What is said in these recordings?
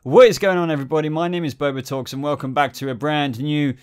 What is going on, everybody? My name is BobaTalks and welcome back to a brand new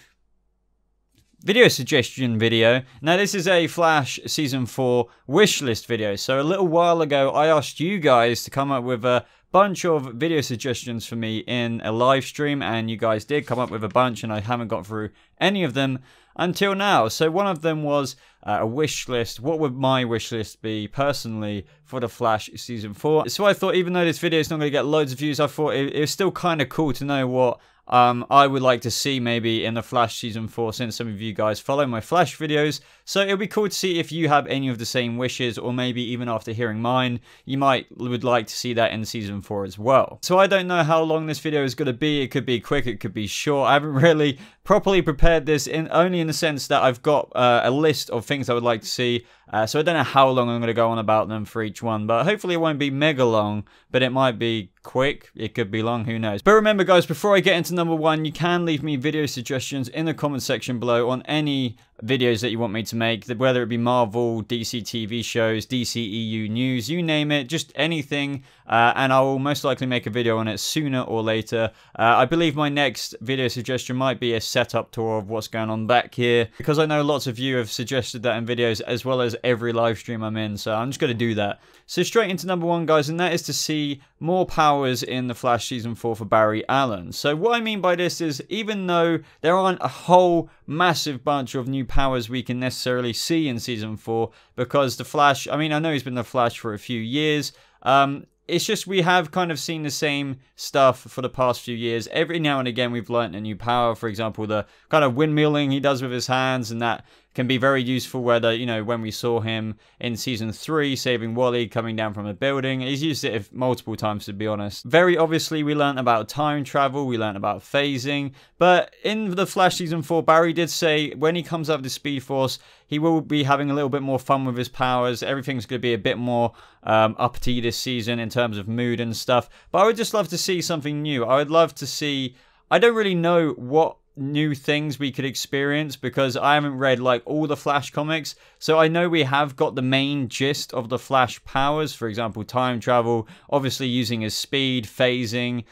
video suggestion video. Now this is a Flash Season 4 wishlist video. So a little while ago I asked you guys to come up with a bunch of video suggestions for me in a live stream, and you guys did come up with a bunch, and I haven't got through any of them until now. So one of them was a wish list. What would my wish list be personally for the Flash Season 4? So I thought, even though this video is not going to get loads of views, I thought it was still kind of cool to know what I would like to see maybe in the Flash Season 4, since some of you guys follow my Flash videos. So it'll be cool to see if you have any of the same wishes, or maybe even after hearing mine, you would like to see that in Season 4 as well. So I don't know how long this video is going to be. It could be quick, it could be short. I haven't really properly prepared this, only in the sense that I've got a list of things I would like to see. So I don't know how long I'm going to go on about them for each one, but hopefully it won't be mega long, but it might be quick. It could be long, who knows. But remember, guys, before I get into number one, you can leave me video suggestions in the comment section below on any videos that you want me to make, whether it be Marvel, DC TV shows, DCEU news, you name it, just anything, and I will most likely make a video on it sooner or later. I believe my next video suggestion might be a setup tour of what's going on back here, because I know lots of you have suggested that in videos, as well as every live stream I'm in, so I'm just going to do that. So straight into number one, guys, and that is to see more powers in the Flash Season 4 for Barry Allen. So what I mean by this is, even though there aren't a whole massive bunch of new powers we can necessarily see in Season 4, because the Flash, I mean, I know he's been the Flash for a few years, it's just we have kind of seen the same stuff for the past few years. Every now and again we've learnt a new power. For example, the kind of windmilling he does with his hands, and that can be very useful, whether, you know, when we saw him in Season 3 saving Wally coming down from a building. He's used it multiple times, to be honest. Very obviously we learnt about time travel, we learnt about phasing, but in the Flash Season 4, Barry did say when he comes out of the Speed Force, he will be having a little bit more fun with his powers. Everything's going to be a bit more uppity this season in terms of mood and stuff. But I would just love to see something new. I would love to see, I don't really know what new things we could experience, because I haven't read like all the Flash comics, so I know we have got the main gist of the Flash powers. For example, time travel, obviously using his speed, phasing,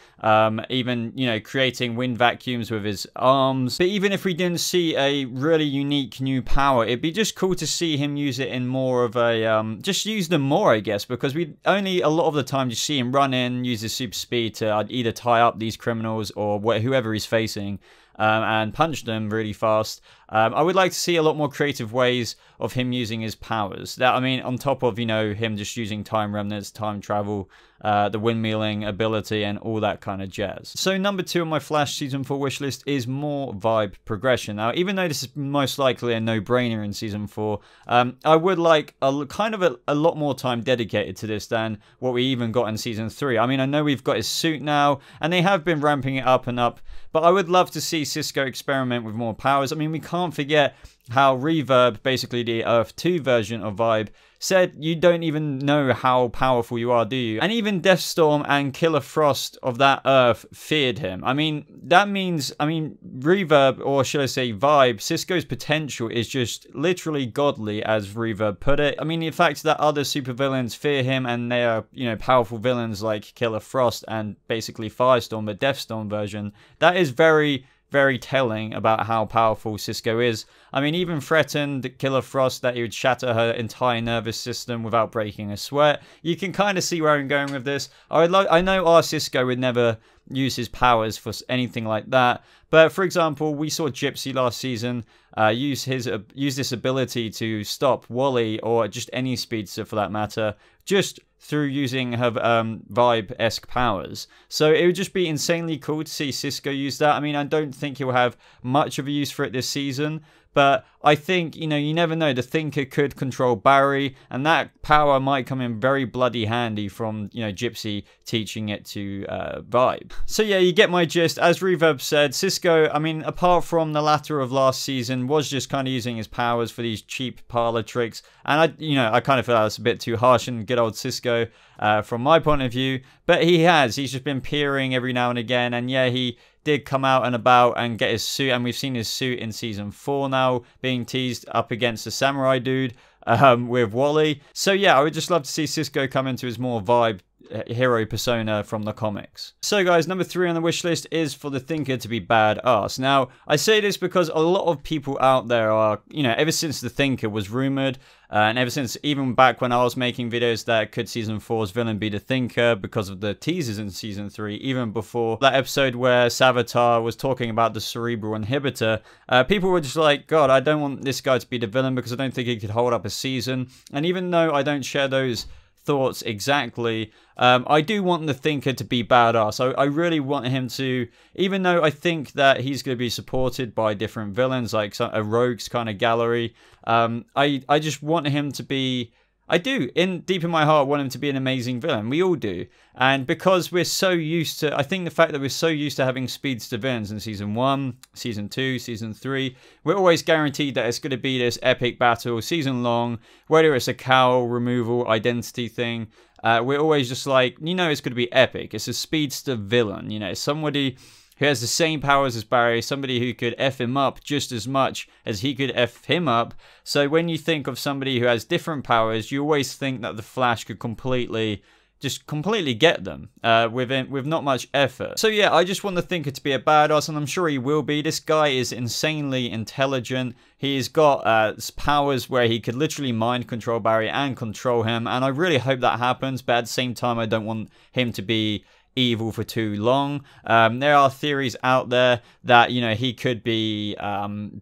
even, you know, creating wind vacuums with his arms. But even if we didn't see a really unique new power, it'd be just cool to see him use it in more of a just use them more, I guess, because we only a lot of the time just see him run in, use his super speed to either tie up these criminals or whoever he's facing, and punch them really fast. I would like to see a lot more creative ways of him using his powers. That, I mean, on top of, you know, him just using time remnants, time travel, the windmilling ability, and all that kind of jazz. So number two on my Flash Season 4 wish list is more vibe progression. Now, even though this is most likely a no-brainer in Season 4, I would like a lot more time dedicated to this than what we even got in Season 3. I mean, I know we've got his suit now, and they have been ramping it up and up, but I would love to see Cisco experiment with more powers. I mean, we can't forget how Reverb, basically the Earth 2 version of Vibe, said you don't even know how powerful you are, do you? And even Deathstorm and Killer Frost of that Earth feared him. I mean, that means, I mean, Reverb, or should I say Vibe, Cisco's potential is just literally godly, as Reverb put it. I mean, the fact that other supervillains fear him, and they are, you know, powerful villains like Killer Frost and basically Firestorm, the Deathstorm version, that is very telling about how powerful Cisco is. I mean, even threatened Killer Frost that he would shatter her entire nervous system without breaking a sweat. You can kind of see where I'm going with this. I know our Cisco would never use his powers for anything like that, but for example, we saw Gypsy last season use this ability to stop Wally, or just any speedster for that matter, just through using her Vibe-esque powers. So it would just be insanely cool to see Cisco use that. I mean, I don't think he'll have much of a use for it this season, but I think, you know, you never know. The Thinker could control Barry, and that power might come in very bloody handy from, you know, Gypsy teaching it to Vibe. So yeah, you get my gist. As Reverb said, Cisco, I mean, apart from the latter of last season, was just kind of using his powers for these cheap parlor tricks, and I kind of feel that was a bit too harsh on good old Cisco from my point of view, but he's just been peering every now and again, and yeah, he did come out and about and get his suit, and we've seen his suit in Season 4 now being teased up against the samurai dude with Wally. So yeah, I would just love to see Cisco come into his more vibe hero persona from the comics. So guys, number 3 on the wish list is for the Thinker to be badass. Now, I say this because a lot of people out there are, you know, ever since the Thinker was rumored, and ever since, even back when I was making videos that could Season 4's villain be the Thinker because of the teasers in Season 3, even before that episode where Savitar was talking about the Cerebral Inhibitor, people were just like, God, I don't want this guy to be the villain because I don't think he could hold up a season. And even though I don't share those thoughts exactly, I do want the Thinker to be badass. I really want him to, even though I think that he's going to be supported by different villains, like a rogues kind of gallery, I just want him to be, I do, deep in my heart, want him to be an amazing villain. We all do. And because we're so used to, I think the fact that we're so used to having speedster villains in Season 1, Season 2, Season 3, we're always guaranteed that it's going to be this epic battle, season long, whether it's a cowl removal, identity thing. We're always just like, you know, it's going to be epic. It's a speedster villain, you know, somebody who has the same powers as Barry, somebody who could F him up just as much as he could F him up. So when you think of somebody who has different powers, you always think that the Flash could completely get them with not much effort. So yeah, I just want the Thinker to be a badass, and I'm sure he will be. This guy is insanely intelligent. He's got powers where he could literally mind control Barry and control him, and I really hope that happens, but at the same time, I don't want him to be evil for too long. There are theories out there that, you know, he could be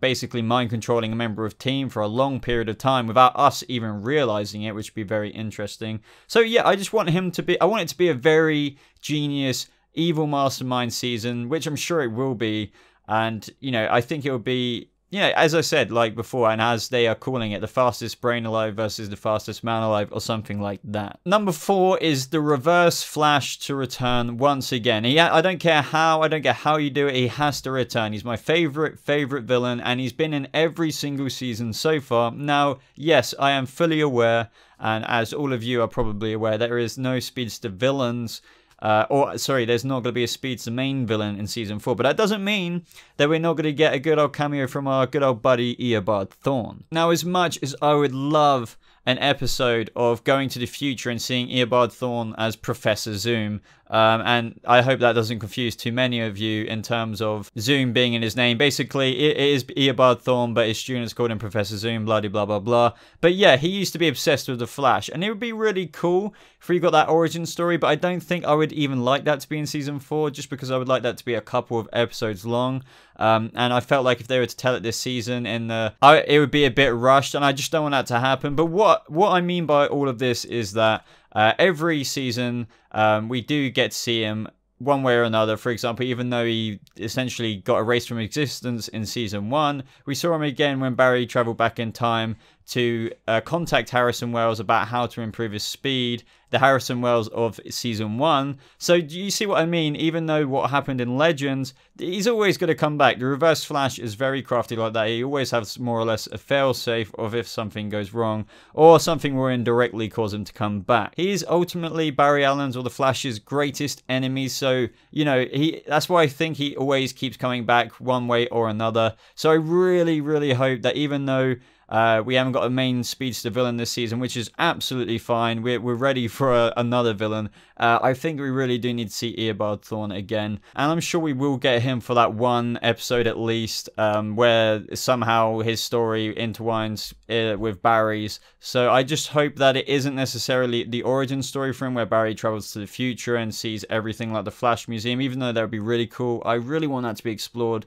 basically mind controlling a member of team for a long period of time without us even realizing it, which would be very interesting. So yeah, I just want him to be, I want it to be a very genius evil mastermind season, which I'm sure it will be. And, you know, I think it will be, you know, as I said, like before, and as they are calling it, the fastest brain alive versus the fastest man alive, or something like that. Number 4 is the Reverse Flash to return once again. I don't care how you do it, he has to return. He's my favorite villain, and he's been in every single season so far. Now, yes, I am fully aware, and as all of you are probably aware, there is no speedster villains. There's not going to be a speedster main villain in Season 4, but that doesn't mean that we're not going to get a good old cameo from our good old buddy Eobard Thawne. Now, as much as I would love an episode of going to the future and seeing Eobard Thawne as Professor Zoom, and I hope that doesn't confuse too many of you in terms of Zoom being in his name. Basically, it is Eobard Thawne, but his students called him Professor Zoom, blah, blah, blah, blah. But yeah, he used to be obsessed with the Flash, and it would be really cool if we got that origin story, but I don't think I would even like that to be in Season 4, just because I would like that to be a couple of episodes long. And I felt like if they were to tell it this season, it would be a bit rushed, and I just don't want that to happen. But what I mean by all of this is that every season we do get to see him one way or another. For example, even though he essentially got erased from existence in Season 1, we saw him again when Barry traveled back in time to contact Harrison Wells about how to improve his speed, the Harrison Wells of Season 1. So do you see what I mean? Even though what happened in Legends, he's always going to come back. The Reverse Flash is very crafty like that. He always has more or less a fail-safe of if something goes wrong or something will indirectly cause him to come back. He's ultimately Barry Allen's or the Flash's greatest enemy. So, you know, that's why I think he always keeps coming back one way or another. So I really, really hope that even though we haven't got a main speedster villain this season, which is absolutely fine. We're ready for another villain. I think we really do need to see Eobard Thawne again. And I'm sure we will get him for that one episode at least, where somehow his story intertwines with Barry's. So I just hope that it isn't necessarily the origin story for him, where Barry travels to the future and sees everything like the Flash Museum, even though that would be really cool. I really want that to be explored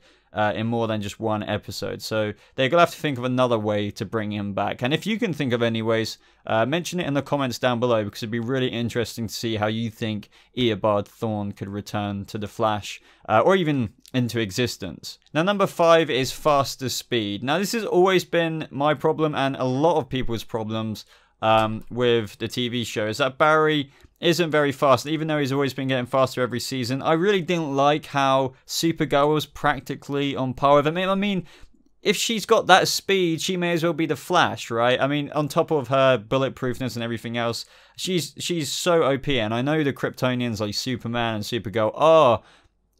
in more than just one episode. So they're going to have to think of another way to bring him back. And if you can think of any ways, mention it in the comments down below, because it'd be really interesting to see how you think Eobard Thawne could return to the Flash, or even into existence. Now, number 5 is faster speed. Now, this has always been my problem and a lot of people's problems with the TV show, is that Barry isn't very fast, even though he's always been getting faster every season. I really didn't like how Supergirl was practically on par with him. I mean, if she's got that speed, she may as well be the Flash, right? I mean, on top of her bulletproofness and everything else, she's so OP. And I know the Kryptonians like Superman and Supergirl are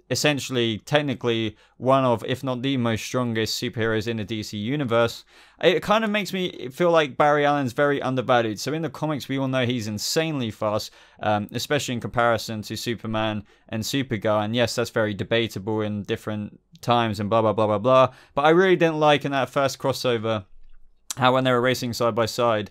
essentially, technically, one of, if not the most strongest superheroes in the DC universe, it kind of makes me feel like Barry Allen's very undervalued. So in the comics, we all know he's insanely fast, especially in comparison to Superman and Supergirl. And yes, that's very debatable in different times and blah, blah, blah, blah, blah. But I really didn't like in that first crossover how when they were racing side by side,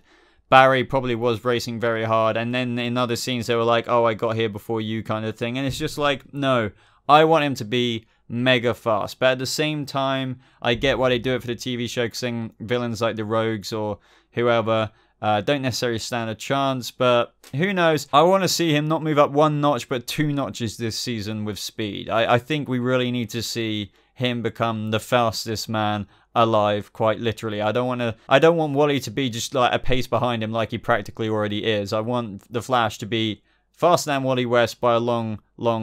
Barry probably was racing very hard, and then in other scenes they were like, oh, I got here before you kind of thing. And it's just like, no, I want him to be mega fast. But at the same time, I get why they do it for the TV show, because villains like the Rogues or whoever don't necessarily stand a chance. But who knows? I want to see him not move up 1 notch, but 2 notches this season with speed. I think we really need to see him become the fastest man alive, quite literally. I don't want Wally to be just like a pace behind him like he practically already is. I want the Flash to be faster than Wally West by a long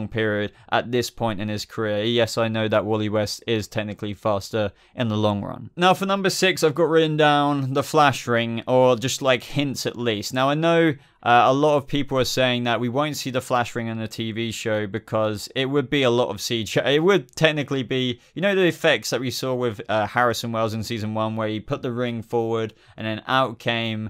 period at this point in his career. Yes, I know that Wally West is technically faster in the long run. Now for number 6, I've got written down the Flash ring, or just like hints at least. Now I know a lot of people are saying that we won't see the Flash ring in the TV show because it would be a lot of CGI. It would technically be, you know, the effects that we saw with Harrison Wells in season 1, where he put the ring forward and then out came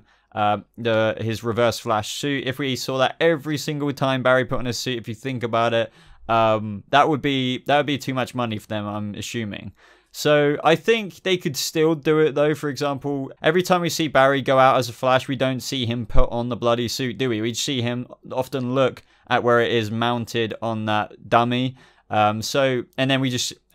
his reverse Flash suit. If we saw that every single time Barry put on his suit, if you think about it, that would be too much money for them, I'm assuming. So I think they could still do it though. For example, every time we see Barry go out as a Flash, we don't see him put on the bloody suit, do we? We see him often look at where it is mounted on that dummy.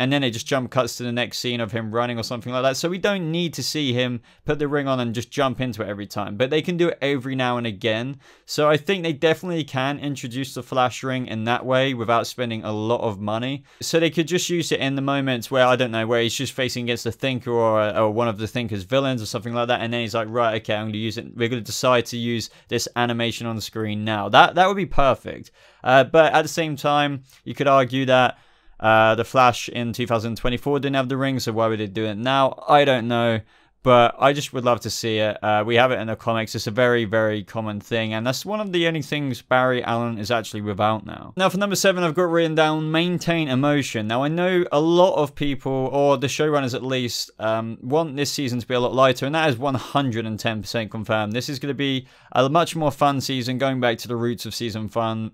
And then it just jump cuts to the next scene of him running or something like that. So we don't need to see him put the ring on and just jump into it every time, but they can do it every now and again. So I think they definitely can introduce the Flash ring in that way without spending a lot of money. So they could just use it in the moments where, I don't know, where he's just facing against the Thinker or one of the Thinker's villains or something like that. And then he's like, right, okay, I'm going to use it. We're going to decide to use this animation on the screen now. That would be perfect. But at the same time, you could argue that the Flash in 2024 didn't have the ring, so why would they do it now? I don't know. But I just would love to see it. We have it in the comics. It's a very, very common thing. And that's one of the only things Barry Allen is actually without now. Now for number 7, I've got written down maintain emotion. Now I know a lot of people, or the showrunners at least, want this season to be a lot lighter. And that is 110% confirmed. This is going to be a much more fun season, going back to the roots of season 1,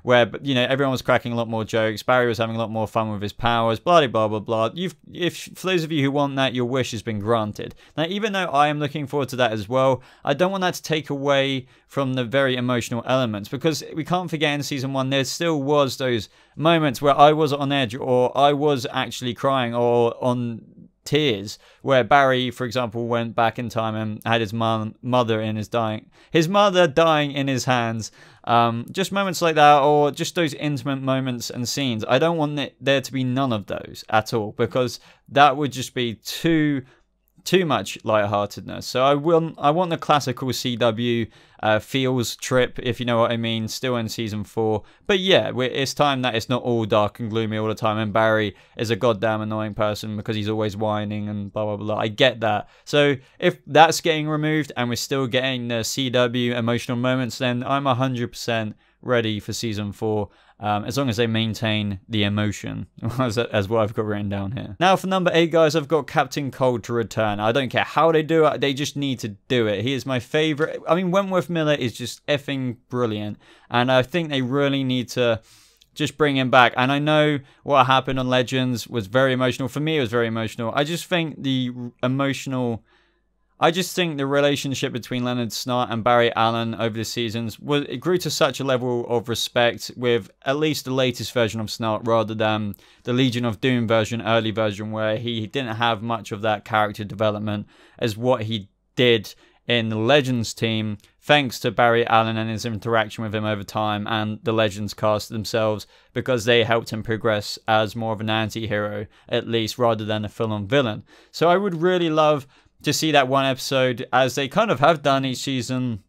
where, you know, everyone was cracking a lot more jokes. Barry was having a lot more fun with his powers, blah, blah, blah, blah. For those of you who want that, your wish has been granted. Now, even though I am looking forward to that as well, I don't want that to take away from the very emotional elements, because we can't forget in season 1 there still was those moments where I was on edge, or I was actually crying, or on tears, where Barry, for example, went back in time and had his mother dying in his hands. Just moments like that, or just those intimate moments and scenes. I don't want there to be none of those at all, because that would just be too much lightheartedness. So I want the classical CW feels trip, if you know what I mean, still in season 4. But yeah, it's time that it's not all dark and gloomy all the time, and Barry is a goddamn annoying person because he's always whining and blah blah blah. I get that. So if that's getting removed and we're still getting the CW emotional moments, then I'm 100% ready for season 4. As long as they maintain the emotion, as what I've got written down here. Now for number 8, guys, I've got Captain Cold to return. I don't care how they do it, they just need to do it. He is my favorite. I mean, Wentworth Miller is just effing brilliant, and I think they really need to just bring him back. And I know what happened on Legends was very emotional. For me, it was very emotional. I just think the relationship between Leonard Snart and Barry Allen over the seasons it grew to such a level of respect with at least the latest version of Snart, rather than the Legion of Doom version, early version, where he didn't have much of that character development as what he did in the Legends team, thanks to Barry Allen and his interaction with him over time, and the Legends cast themselves, because they helped him progress as more of an anti-hero, at least, rather than a full-on villain. So I would really love to see that one episode, as they kind of have done each season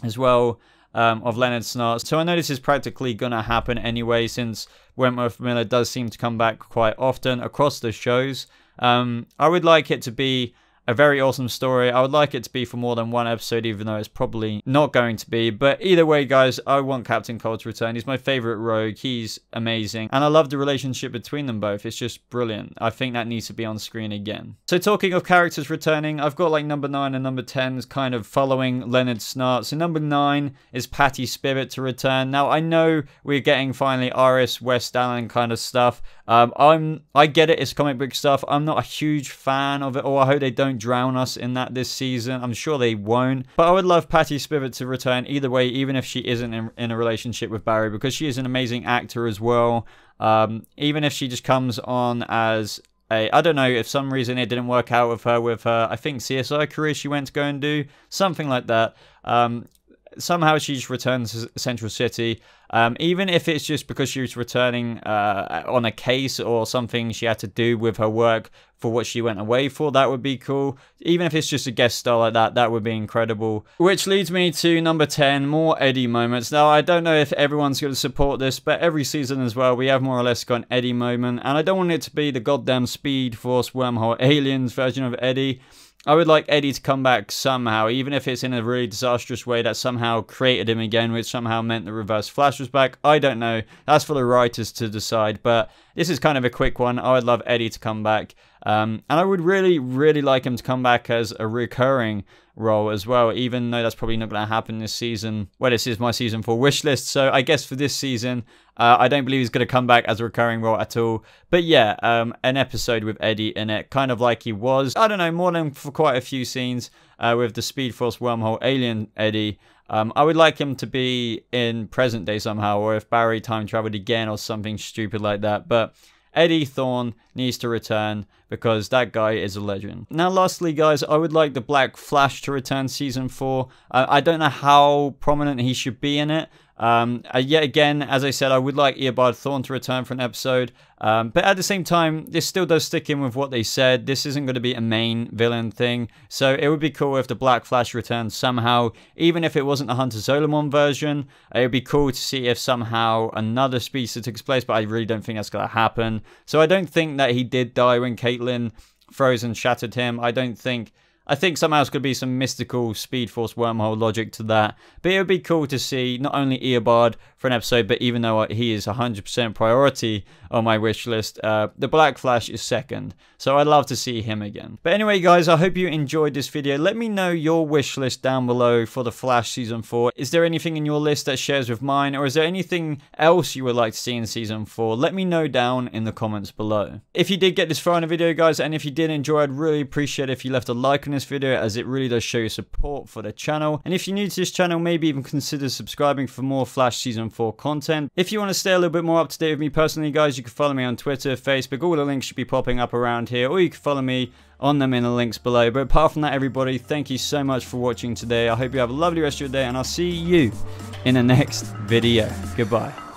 as well, of Leonard Snart. So I know this is practically going to happen anyway, since Wentworth Miller does seem to come back quite often across the shows. I would like it to be a very awesome story. I would like it to be for more than one episode, even though it's probably not going to be. But either way, guys, I want Captain Cold to return. He's my favorite rogue. He's amazing. And I love the relationship between them both. It's just brilliant. I think that needs to be on screen again. So talking of characters returning, I've got like number 9 and number 10 kind of following Leonard Snart. So number 9 is Patty Spivot to return. Now, I know we're getting finally Iris West Allen kind of stuff. I get it, it's comic book stuff. I'm not a huge fan of it, or I hope they don't drown us in that this season. I'm sure they won't, but I would love Patty Spivot to return either way, even if she isn't in a relationship with Barry, because she is an amazing actor as well. Even if she just comes on as I don't know, if some reason it didn't work out with her, I think CSI career she went to go and do, something like that. Somehow she just returns to Central City, even if it's just because she was returning on a case or something she had to do with her work for what she went away for. That would be cool. Even if it's just a guest star like that, that would be incredible. Which leads me to number 10, more Eddie moments. Now, I don't know if everyone's going to support this, but every season as well, we have more or less got an Eddie moment, and I don't want it to be the goddamn Speed Force Wormhole Aliens version of Eddie. I would like Eddie to come back somehow, even if it's in a really disastrous way that somehow created him again, which somehow meant the Reverse Flash was back. I don't know. That's for the writers to decide, but this is kind of a quick one. I would love Eddie to come back, and I would really, really like him to come back as a recurring role as well, even though that's probably not going to happen this season. Well, this is my season 4 wish list, so I guess for this season, I don't believe he's going to come back as a recurring role at all. But yeah, an episode with Eddie in it, kind of like he was, I don't know, more than for quite a few scenes with the Speed Force Wormhole Alien Eddie. I would like him to be in present day somehow, or if Barry time traveled again or something stupid like that. But Eddie Thawne needs to return because that guy is a legend. Now, lastly, guys, I would like the Black Flash to return season 4. I don't know how prominent he should be in it. Yet again, as I said, I would like Eobard Thawne to return for an episode. But at the same time, this still does stick in with what they said. This isn't going to be a main villain thing. So it would be cool if the Black Flash returns somehow. Even if it wasn't the Hunter Zolomon version, it would be cool to see if somehow another speedster takes place. But I really don't think that's going to happen. So I don't think that he did die when Caitlin froze and shattered him. I think somehow it's going to be some mystical Speed Force wormhole logic to that. But it would be cool to see not only Eobard for an episode, but even though he is 100% priority on my wish list, the Black Flash is second. So I'd love to see him again. But anyway, guys, I hope you enjoyed this video. Let me know your wish list down below for the Flash Season 4. Is there anything in your list that shares with mine? Or is there anything else you would like to see in Season 4? Let me know down in the comments below. If you did get this far in the video, guys, and if you did enjoy, I'd really appreciate it if you left a like on this video, as it really does show your support for the channel. And if you're new to this channel, maybe even consider subscribing for more Flash Season 4 content. If you want to stay a little bit more up to date with me personally, guys, you can follow me on Twitter, Facebook, all the links should be popping up around here, or you can follow me on them in the links below. But apart from that, everybody, thank you so much for watching today. I hope you have a lovely rest of your day, and I'll see you in the next video. Goodbye.